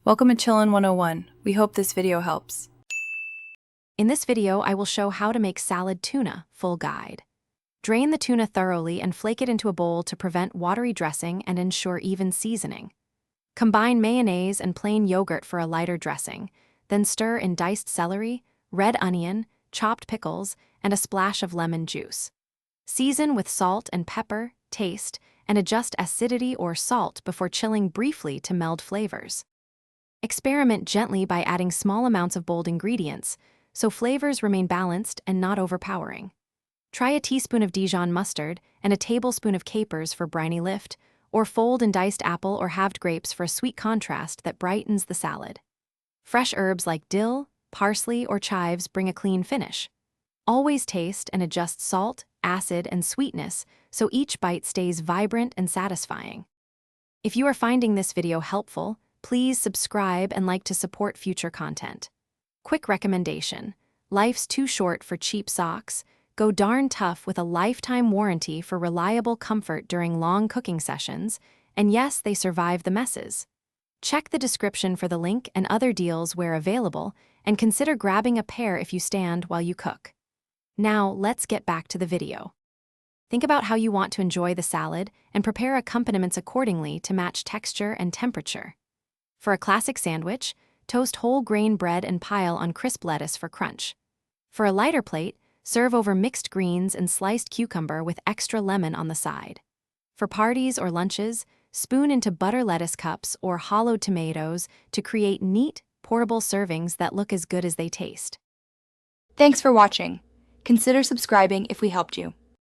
Welcome to Chillin' 101. We hope this video helps. In this video, I will show how to make salad tuna, full guide. Drain the tuna thoroughly and flake it into a bowl to prevent watery dressing and ensure even seasoning. Combine mayonnaise and plain yogurt for a lighter dressing, then stir in diced celery, red onion, chopped pickles, and a splash of lemon juice. Season with salt and pepper, taste, and adjust acidity or salt before chilling briefly to meld flavors. Experiment gently by adding small amounts of bold ingredients, so flavors remain balanced and not overpowering. Try a teaspoon of Dijon mustard and a tablespoon of capers for briny lift, or fold in diced apple or halved grapes for a sweet contrast that brightens the salad. Fresh herbs like dill, parsley, or chives bring a clean finish. Always taste and adjust salt, acid, and sweetness so each bite stays vibrant and satisfying. If you are finding this video helpful, please subscribe and like to support future content. Quick recommendation: life's too short for cheap socks. Go darn tough with a lifetime warranty for reliable comfort during long cooking sessions, and yes, they survive the messes. Check the description for the link and other deals where available, and consider grabbing a pair if you stand while you cook. Now, let's get back to the video. Think about how you want to enjoy the salad and prepare accompaniments accordingly to match texture and temperature. For a classic sandwich, toast whole grain bread and pile on crisp lettuce for crunch. For a lighter plate, serve over mixed greens and sliced cucumber with extra lemon on the side. For parties or lunches, spoon into butter lettuce cups or hollowed tomatoes to create neat, portable servings that look as good as they taste. Thanks for watching. Consider subscribing if we helped you.